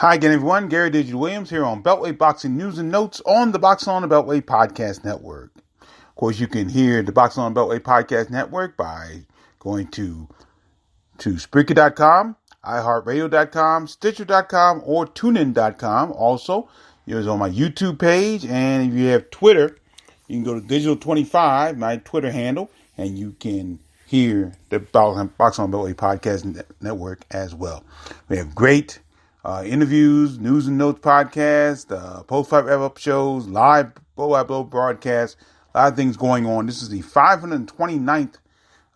Hi again, everyone. Gary Digital Williams here on Beltway Boxing News and Notes on the Boxing on the Beltway Podcast Network. Of course, you can hear the Boxing on the Beltway Podcast Network by going to Spreaker.com, iHeartRadio.com, Stitcher.com, or TuneIn.com. Also, it's on my YouTube page, and if you have Twitter, you can go to Digital25, my Twitter handle, and you can hear the Boxing on the Beltway Podcast Network as well. We have great interviews, news and notes podcast, post-fight wrap-up shows, live blow-by-blow broadcasts, a lot of things going on. This is the 529th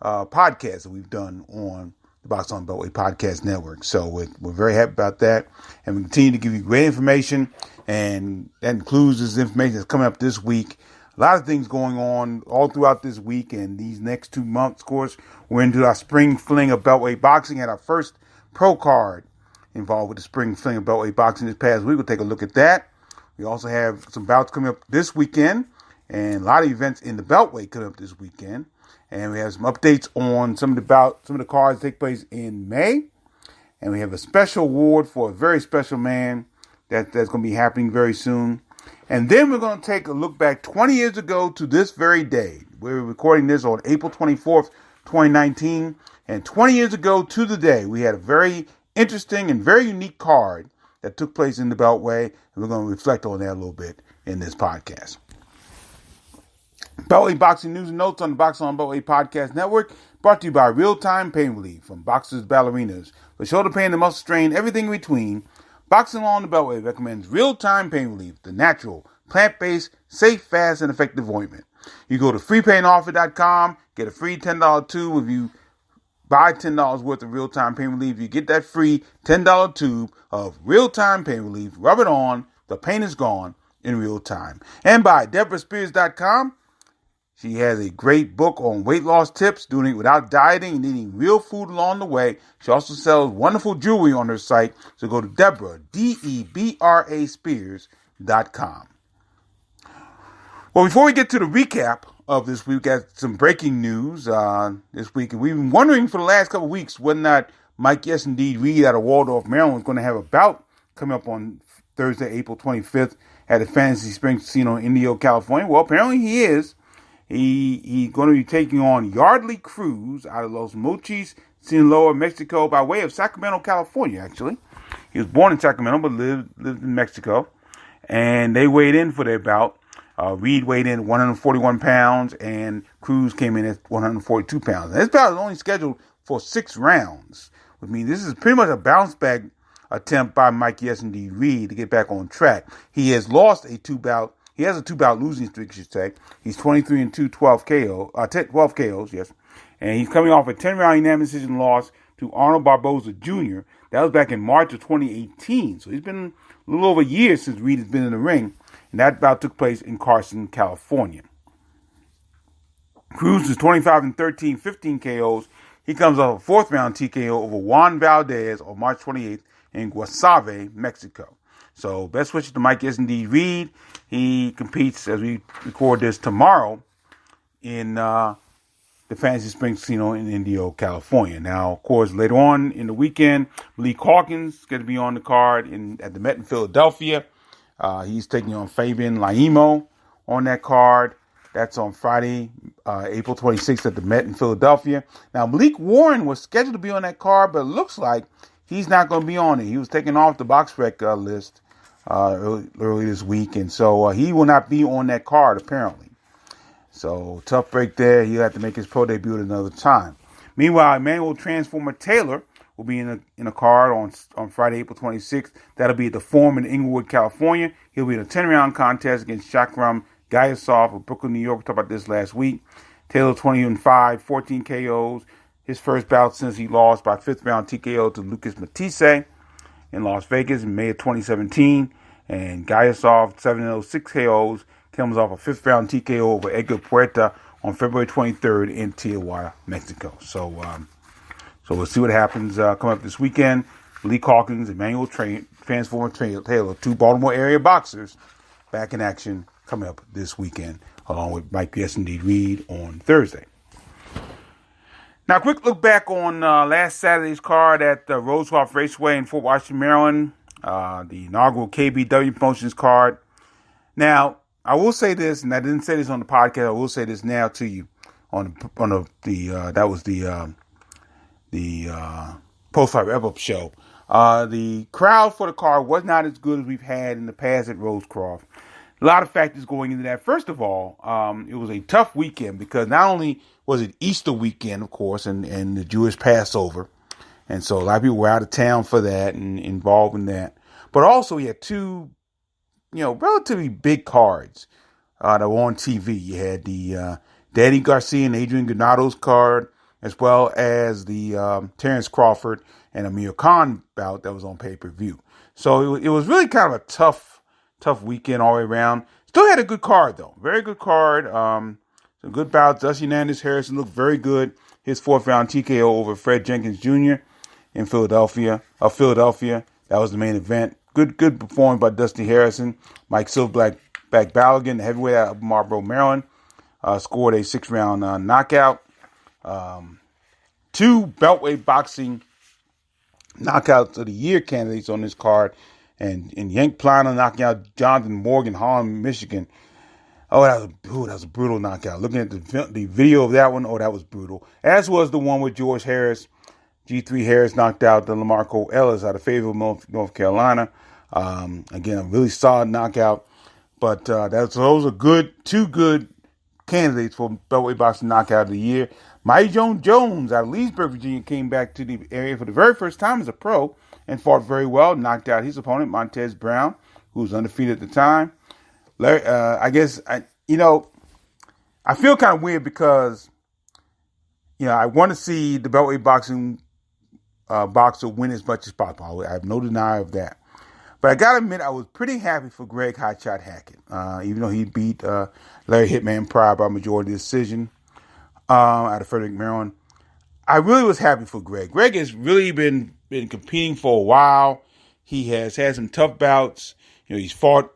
podcast that we've done on the Box on Beltway Podcast Network. So we're very happy about that. And we continue to give you great information, and that includes this information that's coming up this week. A lot of things going on all throughout this week and these next 2 months. Of course, we're into our spring fling of Beltway boxing at our first pro card involved with the spring fling of Beltway boxing this past week. We'll take a look at that. We also have some bouts coming up this weekend and a lot of events in the Beltway coming up this weekend. And we have some updates on some of the cards that take place in May. And we have a special award for a very special man that's going to be happening very soon. And then we're going to take a look back 20 years ago to this very day. We're recording this on April 24th, 2019. And 20 years ago to the day, we had a very interesting and very unique card that took place in the Beltway, and we're going to reflect on that a little bit in this podcast. Beltway Boxing News and Notes on the Boxing on Beltway Podcast Network, brought to you by Real-Time Pain Relief from boxers, ballerinas, for shoulder pain and muscle strain, everything in between. Boxing on the Beltway recommends Real-Time Pain Relief, the natural, plant-based, safe, fast, and effective ointment. You go to freepainoffer.com, get a free $10 tube if you buy $10 worth of Real-Time Pain Relief. You get that free $10 tube of Real-Time Pain Relief. Rub it on. The pain is gone in real time. And by DeborahSpears.com. She has a great book on weight loss tips, doing it without dieting and eating real food along the way. She also sells wonderful jewelry on her site. So go to Deborah, Debra Spears.com. Well, before we get to the recap of this week, we got some breaking news this week. And we've been wondering for the last couple of weeks whether or not Mike Yes Indeed Reed out of Waldorf, Maryland was going to have a bout coming up on Thursday, April 25th at the Fantasy Springs Casino in Indio, California. Well, apparently he is. He's going to be taking on Yardley Cruz out of Los Mochis, Sinaloa, Mexico, by way of Sacramento, California, actually. He was born in Sacramento, but lived in Mexico. And they weighed in for their bout. Reed weighed in 141 pounds, and Cruz came in at 142 pounds. And this bout is only scheduled for 6 rounds. I mean, this is pretty much a bounce-back attempt by Mike Yes Indeed Reed to get back on track. He has lost a 2-bout. He has a 2-bout losing streak, I should say. He's 23-2, 12 KOs, yes. And he's coming off a 10-round unanimous decision loss to Arnold Barboza Jr. That was back in March of 2018. So it's been a little over a year since Reed has been in the ring. And that bout took place in Carson, California. Cruz is 25-13, 15 KOs. He comes off a 4th-round TKO over Juan Valdez on March 28th in Guasave, Mexico. So best wishes to Mike Yes Indeed Reed. He competes, as we record this, tomorrow in the Fantasy Springs Casino in Indio, California. Now, of course, later on in the weekend, Malik Hawkins is going to be on the card at the Met in Philadelphia. He's taking on Fabian Laimo on that card. That's on Friday, April 26th at the Met in Philadelphia. Now, Malik Warren was scheduled to be on that card, but it looks like he's not going to be on it. He was taken off the BoxRec list early this week, and so he will not be on that card, apparently. So, tough break there. He'll have to make his pro debut at another time. Meanwhile, Emmanuel Transformer Taylor will be in a card on Friday, April 26th. That'll be at the Forum in Inglewood, California. He'll be in a 10-round contest against Shakram Gayasov of Brooklyn, New York. We talked about this last week. Taylor 20-5, 14 KOs. His first bout since he lost by 5th-round TKO to Lucas Matisse in Las Vegas in May of 2017. And Gayasov, 7-0, 6 KOs, comes off a 5th-round TKO over Edgar Puerta on February 23rd in Tijuana, Mexico. So we'll see what happens coming up this weekend. Lee Calkins, Emmanuel Transformer Taylor, 2 Baltimore area boxers back in action coming up this weekend, along with Mike Yes Indeed Reed on Thursday. Now, a quick look back on last Saturday's card at Rosecroft Raceway in Fort Washington, Maryland. the inaugural KBW Promotions card. Now, I will say this, and I didn't say this on the podcast. I will say this now to you that was the post-fight wrap-up show. The crowd for the card was not as good as we've had in the past at Rosecroft. A lot of factors going into that. First of all, it was a tough weekend because not only was it Easter weekend, of course, and the Jewish Passover, and so a lot of people were out of town for that and involved in that. But also, we had two, relatively big cards that were on TV. You had the Danny Garcia and Adrian Granado's card, as well as the Terrence Crawford and Amir Khan bout that was on pay-per-view. So it was really kind of a tough weekend all the way around. Still had a good card, though. Very good card. Some good bouts. Dusty Hernandez Harrison looked very good. His fourth round TKO over Fred Jenkins Jr. in Philadelphia. That was the main event. Good performance by Dusty Harrison. Mike Silverback Balogun, the heavyweight out of Marlboro, Maryland, scored a 6-round knockout. Two Beltway boxing knockouts of the year candidates on this card. And Yank Plana knocking out Jonathan Morgan, Holland, Michigan. Oh, that was a brutal knockout. Looking at the video of that one, that was brutal. As was the one with George Harris. G3 Harris knocked out the Lamarco Ellis out of Fayetteville, North Carolina. Again, a really solid knockout. But those are two good candidates for Beltway Boxing Knockout of the Year. Mighty Jones out of Leesburg, Virginia, came back to the area for the very first time as a pro and fought very well, knocked out his opponent, Montez Brown, who was undefeated at the time. Larry, I feel kind of weird because, I want to see the Beltway boxing boxer win as much as possible. I have no denial of that. But I got to admit, I was pretty happy for Greg Hotshot Hackett, even though he beat Larry Hitman Pryor by majority decision out of Frederick, Maryland. I really was happy for Greg. Greg has really been competing for a while. He has had some tough bouts. He's fought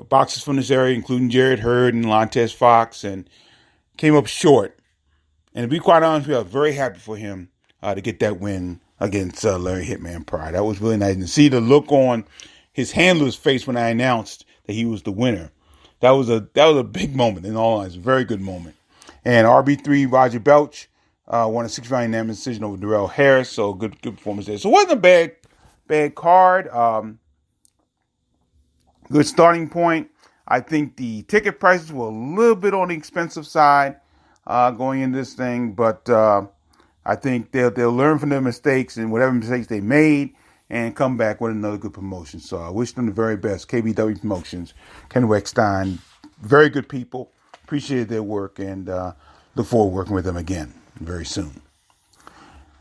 boxers from this area, including Jared Hurd and Montez Fox, and came up short. And to be quite honest with you, I was very happy for him to get that win against Larry Hitman Pryor. That was really nice. And to see the look on his handler's face when I announced that he was the winner. That was a big moment, in all honesty. A very good moment. And RB3, Roger Belch, won a 6-round unanimous decision over Darrell Harris. So good performance there. So it wasn't a bad card. Good starting point. I think the ticket prices were a little bit on the expensive side going into this thing, but I think they'll learn from their mistakes and whatever mistakes they made and come back with another good promotion. So I wish them the very best. KBW Promotions, Ken Weckstein, very good people. Appreciated their work and look forward to working with them again very soon.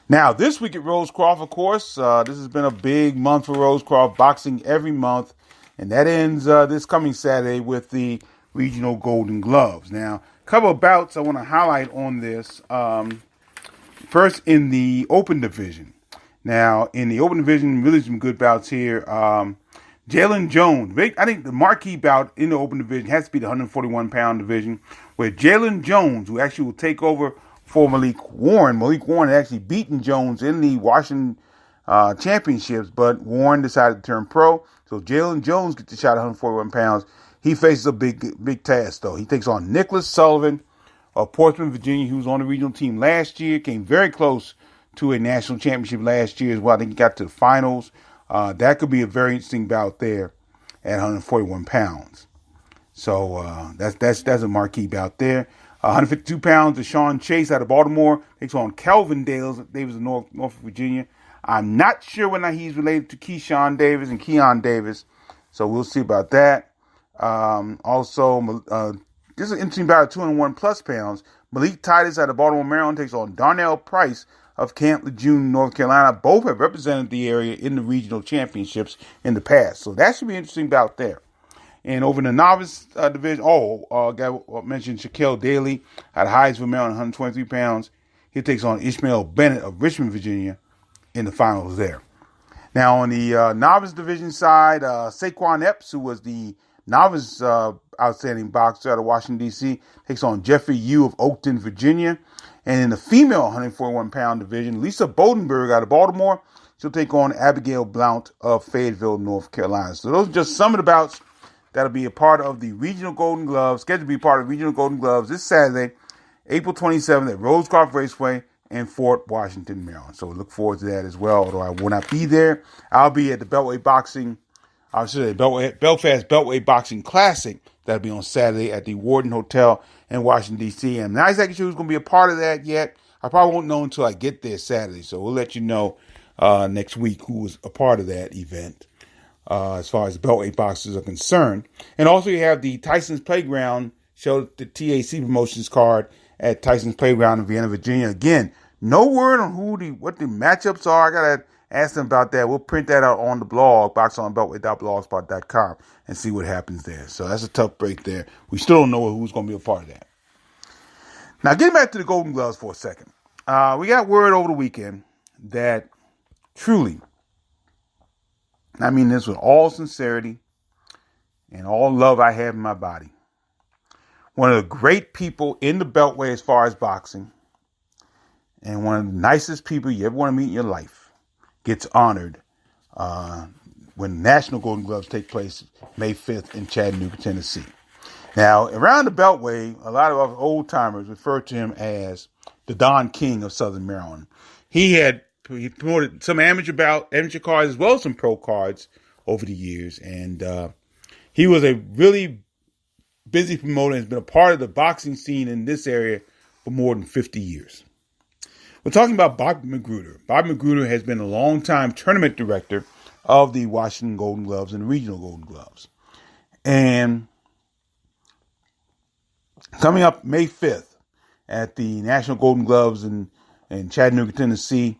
Now, this week at Rosecroft, of course, this has been a big month for Rosecroft, boxing every month. And that ends this coming Saturday with the Regional Golden Gloves. Now, a couple of bouts I want to highlight on this. First, in the open division. Now, in the open division, really some good bouts here. Jalen Jones. I think the marquee bout in the open division has to be the 141-pound division, where Jalen Jones, who actually will take over for Malik Warren. Malik Warren had actually beaten Jones in the Washington championships, but Warren decided to turn pro. So Jalen Jones gets the shot at 141 pounds. He faces a big task, though. He takes on Nicholas Sullivan of Portsmouth, Virginia, who was on the regional team last year, came very close to a national championship last year as well. I think he got to the finals. That could be a very interesting bout there at 141 pounds. So that's a marquee bout there. 152 pounds, Deshaun Chase out of Baltimore takes on Kelvin Davis of Norfolk, Virginia. I'm not sure whether or not he's related to Keyshawn Davis and Keon Davis, so we'll see about that. Also, this is an interesting bout at 201 plus pounds. Malik Titus out of Baltimore, Maryland takes on Darnell Price of Camp Lejeune, North Carolina. Both have represented the area in the regional championships in the past, so that should be an interesting bout there. And over in the novice division, mentioned Shaquille Daly out of Hyattsville, Maryland, 123 pounds. He takes on Ishmael Bennett of Richmond, Virginia, in the finals there. Now, on the novice division side, Saquon Epps, who was the novice outstanding boxer out of Washington, D.C., takes on Jeffrey Yu of Oakton, Virginia. And in the female 141-pound division, Lisa Bodenberg out of Baltimore, She'll take on Abigail Blount of Fayetteville, North Carolina. So those are just some of the bouts that'll be a part of the Regional Golden Gloves, scheduled to be part of Regional Golden Gloves this Saturday, April 27th at Rosecroft Raceway in Fort Washington, Maryland. So we look forward to that as well, although I will not be there. I'll be at the Beltway Belfast Beltway Boxing Classic. That'll be on Saturday at the Warden Hotel in Washington, D.C. I'm not exactly sure who's going to be a part of that yet. I probably won't know until I get there Saturday. So we'll let you know next week who was a part of that event as far as the Beltway boxers are concerned. And also you have the Tyson's Playground show, the TAC Promotions card at Tyson's Playground in Vienna, Virginia. Again, no word on what the matchups are. I got to ask them about that. We'll print that out on the blog, boxonbeltway.blogspot.com, and see what happens there. So that's a tough break there. We still don't know who's going to be a part of that. Now, getting back to the Golden Gloves for a second. We got word over the weekend that truly, I mean this with all sincerity and all love I have in my body, one of the great people in the Beltway as far as boxing, and one of the nicest people you ever want to meet in your life, gets honored when National Golden Gloves take place May 5th in Chattanooga, Tennessee. Now, around the Beltway, a lot of our old-timers refer to him as the Don King of Southern Maryland. He promoted some amateur cards as well as some pro cards over the years, and he was a really busy promoter and has been a part of the boxing scene in this area for more than 50 years. We're talking about Bobby Magruder. Bobby Magruder has been a long-time tournament director of the Washington Golden Gloves and the Regional Golden Gloves. And coming up May 5th at the National Golden Gloves in Chattanooga, Tennessee,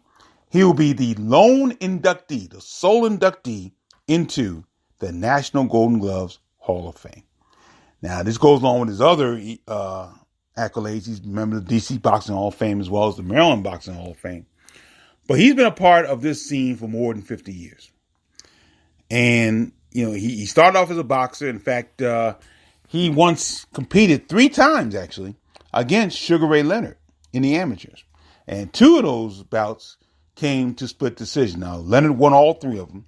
he will be the lone inductee, the sole inductee into the National Golden Gloves Hall of Fame. Now, this goes along with his other accolades. He's a member of the DC Boxing Hall of Fame as well as the Maryland Boxing Hall of Fame. But he's been a part of this scene for more than 50 years. And, you know, he started off as a boxer. In fact, he once competed 3 times, actually, against Sugar Ray Leonard in the amateurs. And 2 of those bouts came to split decision. Now, Leonard won all 3 of them,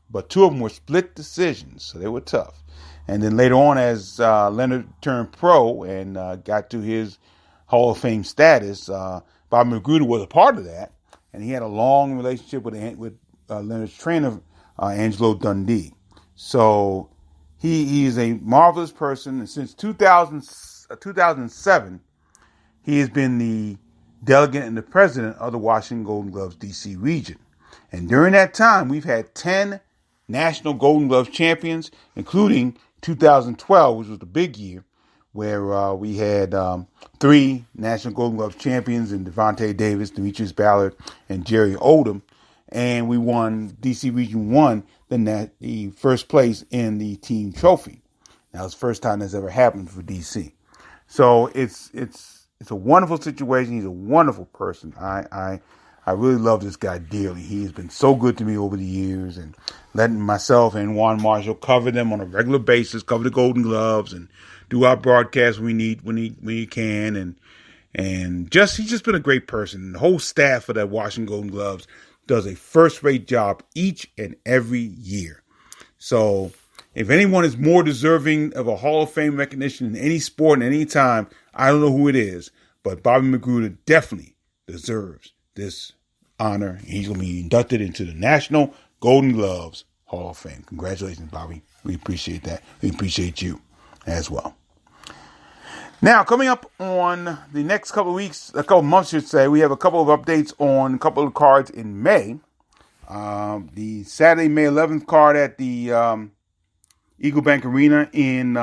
but 2 of them were split decisions, so they were tough. And then later on, as Leonard turned pro and got to his Hall of Fame status, Bob Magruder was a part of that, and he had a long relationship with Leonard's trainer, Angelo Dundee. So he is a marvelous person, and since 2007, he has been the delegate and the president of the Washington Golden Gloves D.C. region. And during that time, we've had 10 National Golden Gloves champions, including 2012, which was the big year, where we had 3 National Golden Gloves champions in Devontae Davis, Demetrius Ballard, and Jerry Odom. And we won, DC Region 1, the first place in the team trophy. That was the first time that's ever happened for DC. So it's a wonderful situation. He's a wonderful person. I really love this guy dearly. He has been so good to me over the years, and letting myself and Juan Marshall cover them on a regular basis, cover the Golden Gloves, and do our broadcasts when he can, and he's just been a great person. The whole staff of that Washington Golden Gloves does a first-rate job each and every year. So if anyone is more deserving of a Hall of Fame recognition in any sport and any time, I don't know who it is, but Bobby Magruder definitely deserves this honor. He's going to be inducted into the National Golden Gloves Hall of Fame. Congratulations, Bobby. We appreciate that. We appreciate you as well. Now, coming up on the next couple of weeks, a couple of months, I should say, we have a couple of updates on a couple of cards in May. The Saturday, May 11th card at the Eagle Bank Arena in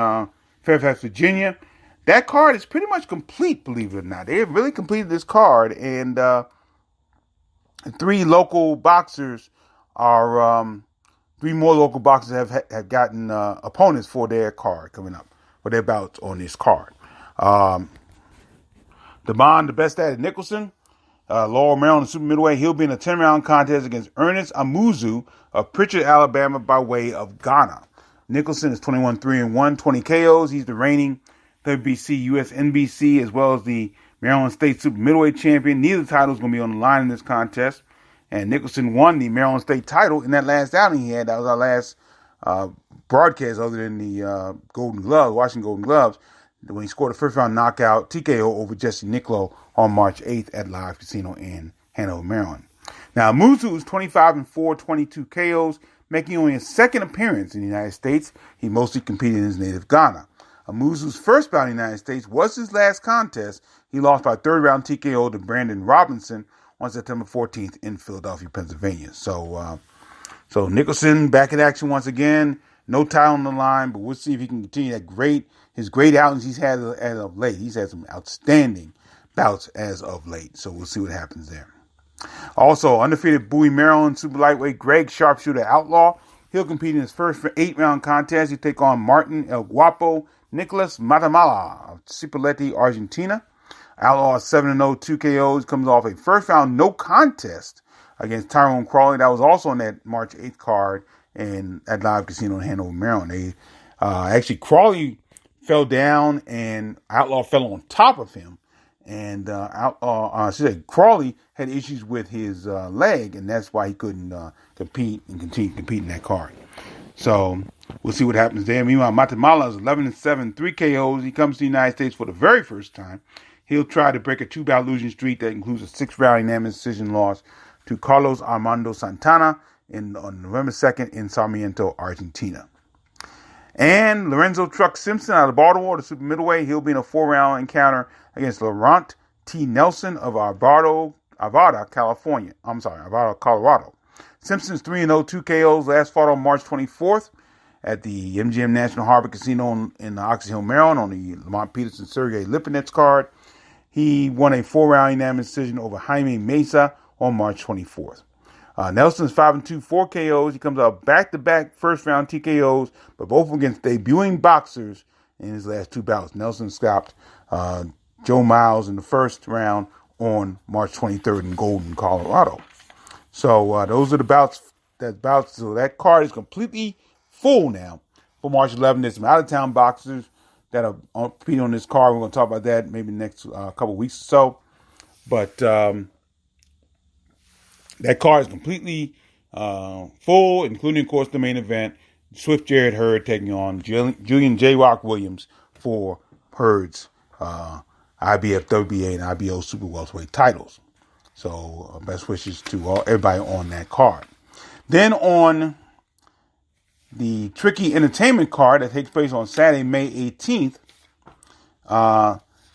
Fairfax, Virginia. That card is pretty much complete, believe it or not. They have really completed this card, and 3 local boxers are 3 more local boxers have gotten opponents for their card coming up, for their bouts on this card. Devon, the best at Nicholson, Laurel, Maryland, super middleweight. He'll be in a 10-round contest against Ernest Amuzu of Pritchard, Alabama, by way of Ghana. Nicholson is 21-3-1, 20 KOs. He's the reigning WBC, US NBC, as well as the Maryland State super middleweight champion. Neither title is going to be on the line in this contest. And Nicholson won the Maryland State title in that last outing he had. That was our last broadcast other than the Golden Gloves, Washington Golden Gloves, when he scored a first-round knockout TKO over Jesse Nicklo on March 8th at Live Casino in Hanover, Maryland. Now, Muzu is 25-4, 22 KOs, making only his second appearance in the United States. He mostly competed in his native Ghana. Muzu's first bout in the United States was his last contest. He lost by third-round TKO to Brandon Robinson on September 14th in Philadelphia, Pennsylvania. So Nicholson back in action once again. No title on the line, but we'll see if he can continue his great outings he's had as of late. He's had some outstanding bouts as of late. So we'll see what happens there. Also, undefeated Bowie, Maryland super lightweight Greg Sharpshooter Outlaw. He'll compete in his first 8-round contest. He'll take on Martin El Guapo Nicolas Matamala of Cipolletti, Argentina. Outlaw is 7-0, 2 KOs. Comes off a first-round no contest against Tyrone Crawley. That was also on that March 8th card at Live Casino in Hanover, Maryland. Actually, Crawley fell down and Outlaw fell on top of him. And Crawley had issues with his leg, and that's why he couldn't compete and continue to compete in that card. So we'll see what happens there. Meanwhile, Matamala is 11-7, 3 KOs. He comes to the United States for the very first time. He'll try to break a 2-bout losing streak that includes a 6-round unanimous decision loss to Carlos Armando Santana on November 2nd in Sarmiento, Argentina. And Lorenzo Truck Simpson out of Baltimore, the super middleweight. He'll be in a 4-round encounter against Laurent T. Nelson of Arvada, Colorado. Simpson's 3-0, 2 KOs. Last fought on March 24th at the MGM National Harbor Casino in Oxon Hill, Maryland, on the Lamont Peterson Sergey Lipinets card. He won a 4-round unanimous decision over Jaime Mesa on March 24th. Nelson's 5-2, 4 KOs. He comes out back-to-back first-round TKOs, but both against debuting boxers in his last 2 bouts. Nelson stopped Joe Miles in the first round on March 23rd in Golden, Colorado. So those are the bouts. So that card is completely full now for March 11th. There's some out-of-town boxers that are competing on this card. We're going to talk about that maybe the next couple of weeks or so. But that card is completely full, including, of course, the main event. Swift Jared Hurd taking on Julian J. Rock Williams for Hurd's IBF, WBA, and IBO Super Welterweight titles. So best wishes to everybody on that card. Then on the Tricky Entertainment card that takes place on Saturday, May 18th,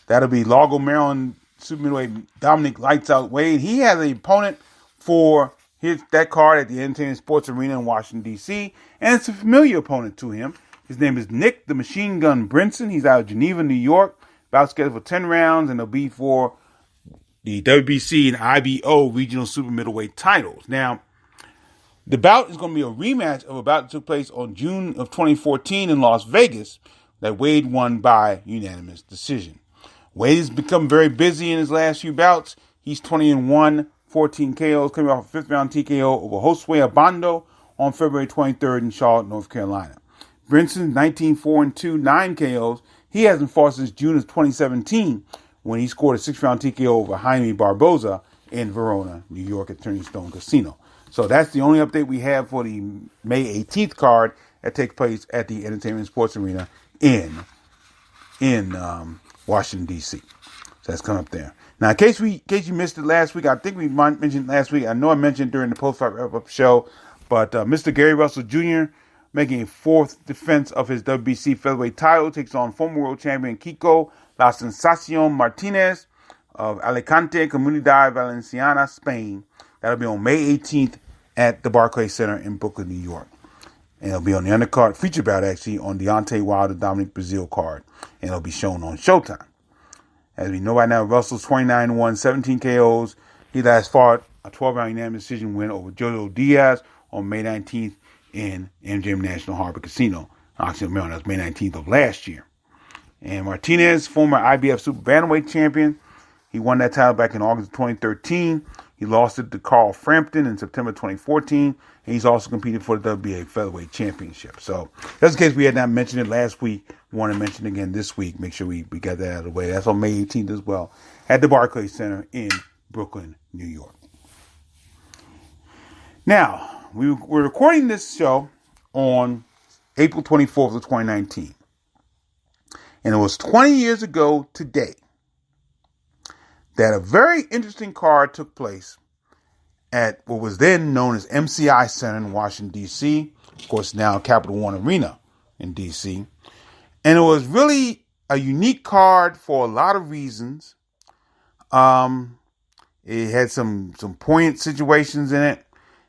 that'll be Largo, Maryland super middleweight Dominic Lights Out Wade. He has an opponent for that card at the Entertainment Sports Arena in Washington, D.C., and it's a familiar opponent to him. His name is Nick the Machine Gun Brinson. He's out of Geneva, New York. About scheduled for 10 rounds, and it'll be for the WBC and IBO regional super middleweight titles. Now, the bout is going to be a rematch of a bout that took place on June of 2014 in Las Vegas that Wade won by unanimous decision. Wade has become very busy in his last few bouts. He's 20-1, 14 KOs, coming off a 5th-round TKO over Josue Abando on February 23rd in Charlotte, North Carolina. Brinson, 19-4-2, 9 KOs. He hasn't fought since June of 2017 when he scored a 6-round TKO over Jaime Barboza in Verona, New York at Turning Stone Casino. So that's the only update we have for the May 18th card that takes place at the Entertainment Sports Arena in Washington, D.C. So that's coming up there. Now, in case you missed it last week, I think we mentioned last week. I know I mentioned during the post-fight wrap-up show, but Mr. Gary Russell Jr., making a 4th defense of his WBC featherweight title, takes on former world champion Kiko La Sensacion Martinez of Alicante, Comunidad Valenciana, Spain. That'll be on May 18th at the Barclays Center in Brooklyn, New York. And it'll be on the undercard, feature bout actually, on Deontay Wilder Dominic Brazil card. And it'll be shown on Showtime. As we know right now, Russell's 29-1, 17 KOs. He last fought a 12-round unanimous decision win over Jojo Diaz on May 19th in MGM National Harbor Casino, Oxon Hill, Maryland. That was May 19th of last year. And Martinez, former IBF Super Bantamweight champion, he won that title back in August of 2013. He lost it to Carl Frampton in September 2014. And he's also competed for the WBA Featherweight Championship. So, just in case we had not mentioned it last week, we want to mention it again this week. Make sure we got that out of the way. That's on May 18th as well at the Barclays Center in Brooklyn, New York. Now, we're recording this show on April 24th of 2019. And it was 20 years ago today that a very interesting card took place at what was then known as MCI Center in Washington, D.C. Of course, now Capital One Arena in D.C. And it was really a unique card for a lot of reasons. It had some poignant situations in it,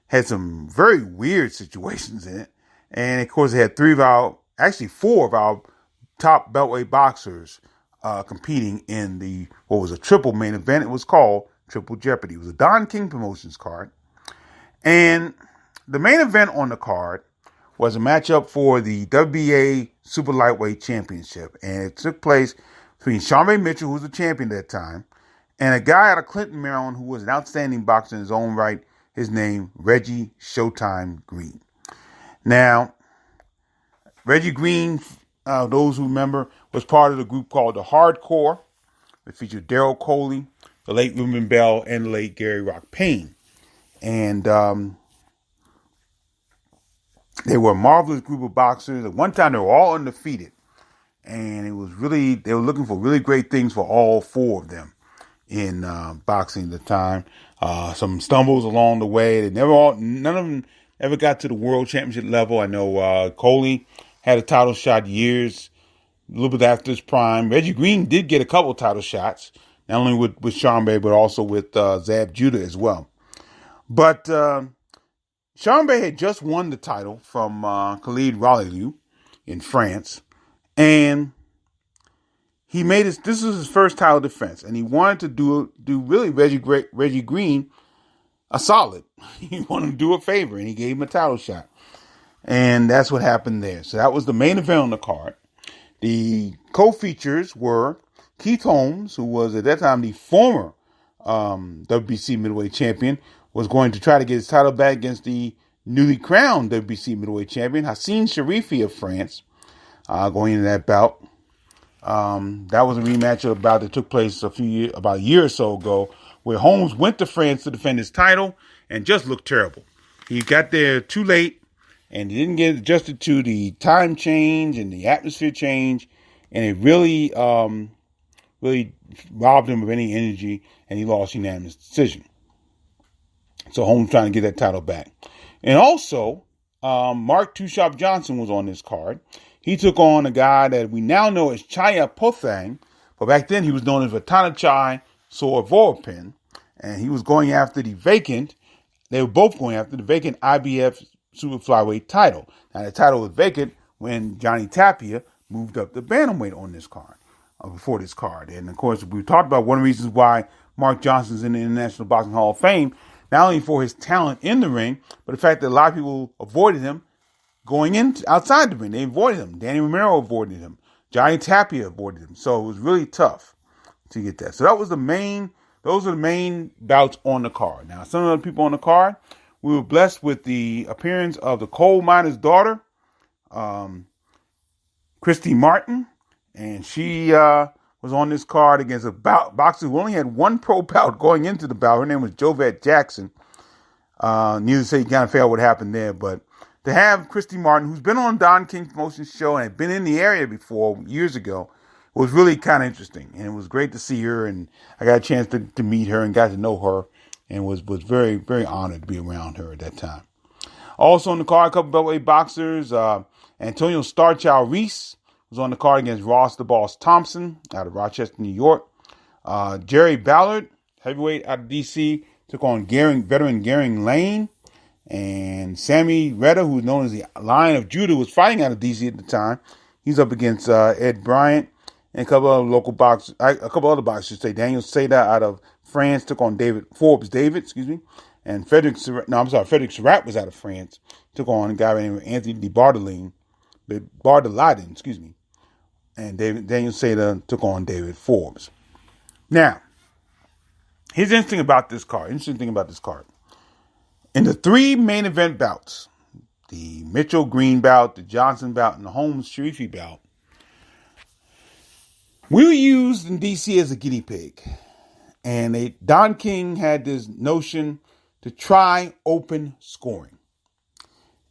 had some very weird situations in it. And of course, it had four of our top Beltway boxers competing in what was a triple main event. It was called Triple Jeopardy. It was a Don King Promotions card. And the main event on the card was a matchup for the WBA Super Lightweight Championship. And it took place between Sharmba Mitchell, who was the champion at that time, and a guy out of Clinton, Maryland, who was an outstanding boxer in his own right, his name, Reggie Showtime Green. Now, Reggie Green, those who remember, was part of the group called the Hardcore. It featured Daryl Coley, the late Ruben Bell, and the late Gary Rock Payne. And they were a marvelous group of boxers. At one time, they were all undefeated. And they were looking for really great things for all four of them in boxing at the time. Some stumbles along the way. None of them ever got to the world championship level. I know Coley had a title shot a little bit after his prime. Reggie Green did get a couple title shots, not only with Sharmba, but also with Zab Judah as well. But Sharmba had just won the title from Khalid Rouliou in France, and this was his first title defense, and he wanted to do really Reggie Green a solid. He wanted to do a favor, and he gave him a title shot. And that's what happened there. So that was the main event on the card. The co-features were Keith Holmes, who was at that time the former WBC middleweight champion, was going to try to get his title back against the newly crowned WBC middleweight champion, Hassan Sharifi of France, going into that bout. That was a rematch of a bout that took place about a year or so ago, where Holmes went to France to defend his title and just looked terrible. He got there too late, and he didn't get adjusted to the time change and the atmosphere change, and it really robbed him of any energy, and he lost unanimous decision. So Holmes trying to get that title back. And also, Mark Two Shop Johnson was on this card. He took on a guy that we now know as Chaya Pothang, but back then he was known as Vatanachai Sorvorpin, and he was going after the vacant. They were both going after the vacant IBF Super Flyweight title. Now, the title was vacant when Johnny Tapia moved up the bantamweight on this card, before this card. And, of course, we talked about one of the reasons why Mark Johnson's in the International Boxing Hall of Fame, not only for his talent in the ring, but the fact that a lot of people avoided him going outside the ring. They avoided him. Danny Romero avoided him. Johnny Tapia avoided him. So it was really tough to get that. So those are the main bouts on the card. Now, some of the people on the card, we were blessed with the appearance of the coal miner's daughter, Christy Martin, and she was on this card against a boxer who only had one pro bout going into the bout. Her name was Jovette Jackson. Needless to say, you kind of figure out what happened there, but to have Christy Martin, who's been on Don King Promotions show and had been in the area before years ago, was really kind of interesting. And it was great to see her, and I got a chance to meet her and got to know her, and was very, very honored to be around her at that time. Also on the card, a couple Beltway boxers. Antonio Starchild Reese was on the card against Ross the Boss Thompson out of Rochester, New York. Jerry Ballard, heavyweight out of D.C., took on veteran Garing Lane. And Sammy Retta, who's known as the Lion of Judah, was fighting out of D.C. at the time. He's up against Ed Bryant and a couple other other boxers. Daniel Seda out of France took on Forbes David, and Frederick Surratt was out of France, took on a guy named Anthony Bardeladin, and Daniel Seda took on David Forbes. Now, here's the interesting thing about this card. In the three main event bouts, the Mitchell Green bout, the Johnson bout, and the Holmes Sharifi bout, we were used in D.C. as a guinea pig. And Don King had this notion to try open scoring.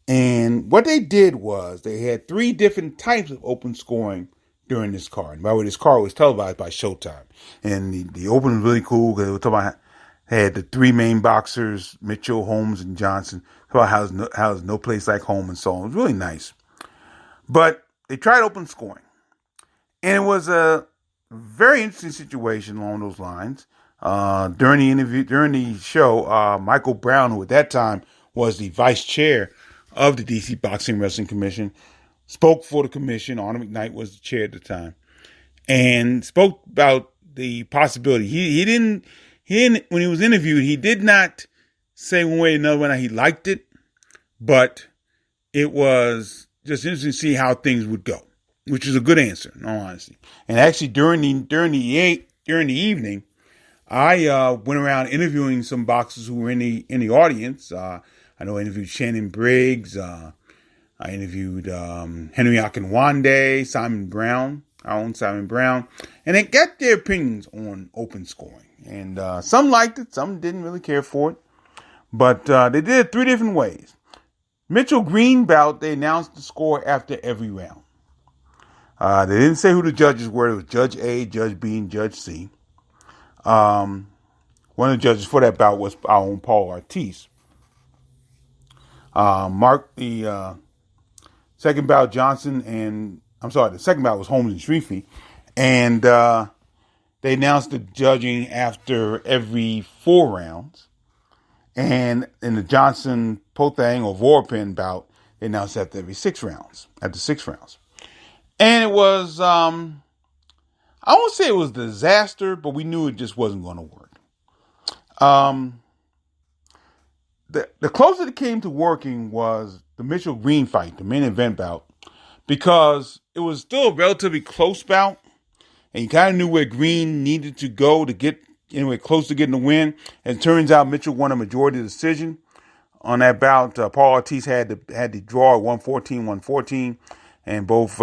And what they did was they had 3 different types of open scoring during this card. And by the way, this card was televised by Showtime. And the open was really cool because they were talking about had the 3 main boxers, Mitchell, Holmes, and Johnson. About how there's no place like home and so on. It was really nice. But they tried open scoring. And it was a very interesting situation along those lines. During the show, Michael Brown, who at that time was the vice chair of the DC Boxing Wrestling Commission, spoke for the commission. Arnold McKnight was the chair at the time, and spoke about the possibility. He didn't when he was interviewed, he did not say one way or another whether he liked it, but it was just interesting to see how things would go, which is a good answer, in all honesty. And actually, during the evening, I went around interviewing some boxers who were in the audience. I know I interviewed Shannon Briggs. I interviewed Henry Akinwande, Simon Brown, our own Simon Brown, and they got their opinions on open scoring. And some liked it, some didn't really care for it. But they did it 3 different ways. Mitchell Green bout, they announced the score after every round. They didn't say who the judges were. It was Judge A, Judge B, and Judge C. One of the judges for that bout was our own Paul Ortiz. The second bout, the second bout was Holmes and Sharifi. And they announced the judging after every 4 rounds. And in the Johnson Pothang or Vorpin bout, they announced after 6 rounds. And it was, I won't say it was a disaster, but we knew it just wasn't going to work. The closer it came to working was the Mitchell Green fight, the main event bout, because it was still a relatively close bout, and you kind of knew where Green needed to go to get anywhere close to getting the win. And it turns out Mitchell won a majority decision on that bout. Paul Ortiz had the draw at 114-114, and both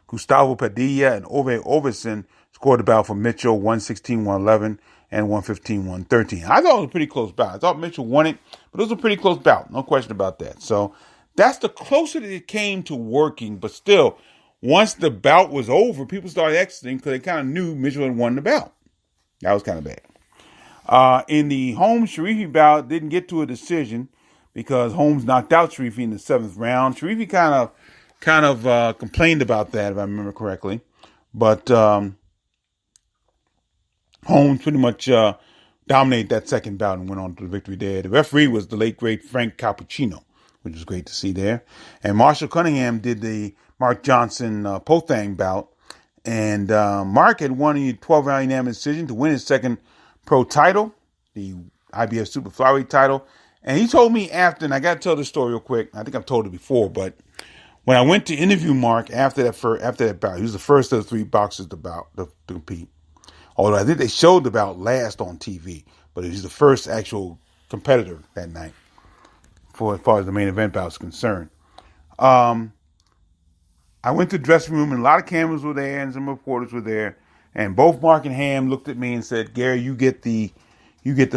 Gustavo Padilla and Ove Overson scored the bout for Mitchell 116-111 and 115-113. I thought it was a pretty close bout. I thought Mitchell won it, but it was a pretty close bout. No question about that. So that's the closer that it came to working. But still, once the bout was over, people started exiting because they kind of knew Mitchell had won the bout. That was kind of bad. In the Holmes-Sharifi bout, didn't get to a decision because Holmes knocked out Sharifi in the 7th round. Sharifi kind of complained about that, if I remember correctly. But Holmes pretty much dominated that second bout and went on to the victory there. The referee was the late, great Frank Cappuccino, which was great to see there. And Marshall Cunningham did the Mark Johnson Pothang bout. And Mark had won a 12-round unanimous decision to win his second pro title, the IBF Super Flyweight title. And he told me after, and I got to tell this story real quick. I think I've told it before, but when I went to interview Mark after that bout, he was the first of the 3 boxers to compete. Although I think they showed the bout last on TV, but he was the first actual competitor that night, as far as the main event bout is concerned. I went to the dressing room, and a lot of cameras were there, and some reporters were there. And both Mark and Ham looked at me and said, "Gary, you get the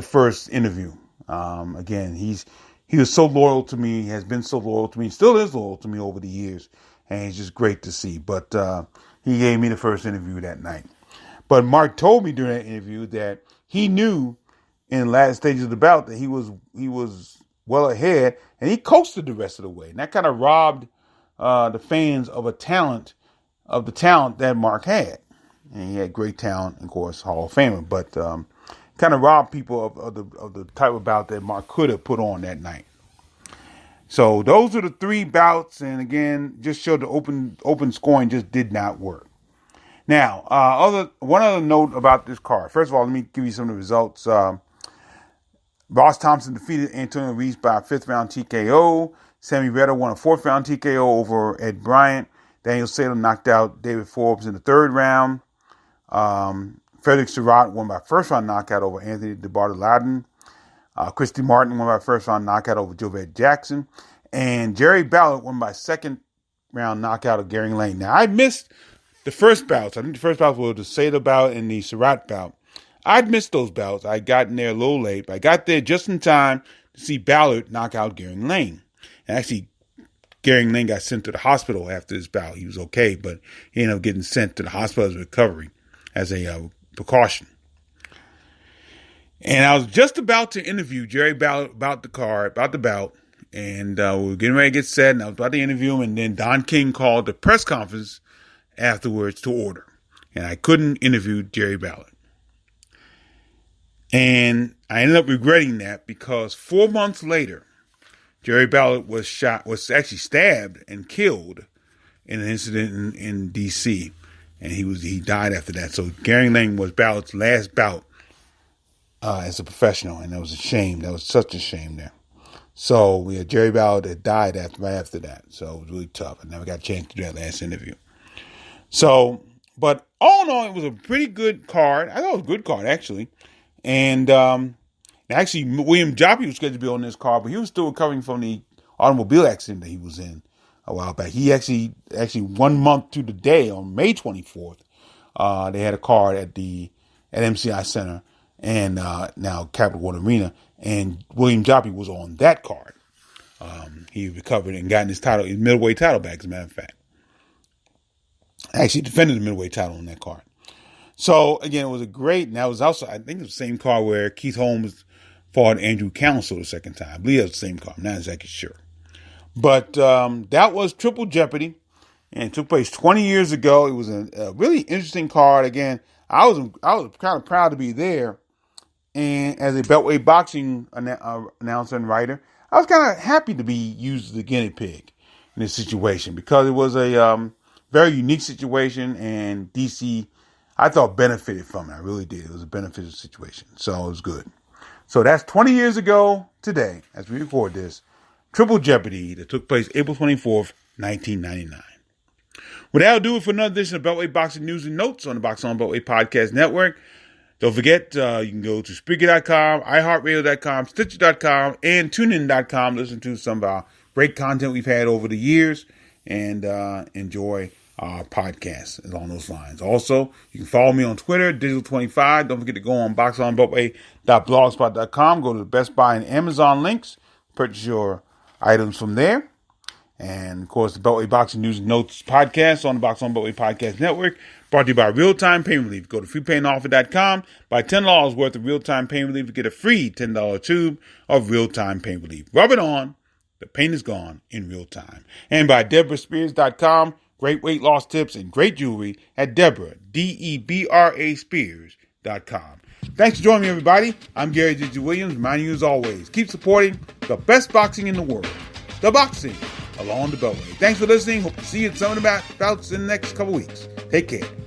first interview." Again, he was so loyal to me, has been so loyal to me, still is loyal to me over the years, and it's just great to see. But he gave me the first interview that night. But Mark told me during that interview that he knew in the last stages of the bout that he was well ahead, and he coasted the rest of the way. And that kind of robbed the fans of the talent that Mark had. And he had great talent, of course, Hall of Famer, but kind of robbed people of the type of bout that Mark could have put on that night. So those are the 3 bouts, and again, just showed the open scoring just did not work. Now, one other note about this card. First of all, let me give you some of the results. Ross Thompson defeated Antonio Reese by a 5th round TKO. Sammy Retta won a 4th round TKO over Ed Bryant. Daniel Salem knocked out David Forbes in the 3rd round. Frederick Surratt won by a 1st round knockout over Anthony DeBartoladi. Christy Martin won by a 1st round knockout over Jovette Jackson. And Jerry Ballard won by a 2nd round knockout of Gary Lane. Now, I missed the first bouts. I think the first bouts were the Seda bout and the Surratt bout. I'd missed those bouts. I'd gotten there a little late, but I got there just in time to see Ballard knock out Gehring Lane. And actually, Gehring Lane got sent to the hospital after his bout. He was okay, but he ended up getting sent to the hospital as a recovery as a precaution. And I was just about to interview Jerry Ballard about the bout, and we were getting ready to get set, and I was about to interview him, and then Don King called the press conference afterwards to order, and I couldn't interview Jerry Ballard. And I ended up regretting that because 4 months later, Jerry Ballard was actually stabbed and killed in an incident in D.C., and he died after that. So Gehring Lane was Ballard's last bout as a professional, and that was a shame. That was such a shame there. So we had Jerry Ballard that died right after that. So it was really tough. I never got a chance to do that last interview. So, but all in all, it was a pretty good card. I thought it was a good card, actually. And actually, William Jeopar was scheduled to be on this card, but he was still recovering from the automobile accident that he was in a while back. He actually 1 month to the day, on May 24th, they had a card at MCI Center and now Capital One Arena, and William Jeopar was on that card. He recovered and gotten his middleweight title back, as a matter of fact. Actually defended the middleweight title on that card. So, again, it was and that was also, I think it was the same card where Keith Holmes fought Andrew Council the second time. I believe it was the same card. I'm not exactly sure. But that was Triple Jeopardy, and it took place 20 years ago. It was a really interesting card. Again, I was kind of proud to be there. And as a Beltway boxing announcer and writer, I was kind of happy to be used as a guinea pig in this situation because it was a very unique situation, and DC, I thought, benefited from it. I really did. It was a beneficial situation, so it was good. So that's 20 years ago today, as we record this, Triple Jeopardy that took place April 24th, 1999. Well, that'll do it for another edition of Beltway Boxing News and Notes on the Boxing on Beltway Podcast Network. Don't forget, you can go to Spreaker.com, iHeartRadio.com, Stitcher.com, and TuneIn.com. Listen to some of our great content we've had over the years and enjoy our podcast along those lines. Also, you can follow me on Twitter, Digital25. Don't forget to go on boxonbeltway.blogspot.com. Go to the Best Buy and Amazon links. Purchase your items from there. And, of course, the Beltway Boxing News and Notes podcast on the Box on Beltway Podcast Network, brought to you by Real-Time Pain Relief. Go to freepainoffer.com, buy $10 worth of Real-Time Pain Relief to get a free $10 tube of Real-Time Pain Relief. Rub it on. The pain is gone in real time. And by DeborahSpears.com, great weight loss tips and great jewelry at Deborah, Debra Spears.com. Thanks for joining me, everybody. I'm Gary Digital Williams, reminding you as always, keep supporting the best boxing in the world, the boxing along the Beltway. Thanks for listening. Hope to see you at some of the bouts in the next couple weeks. Take care.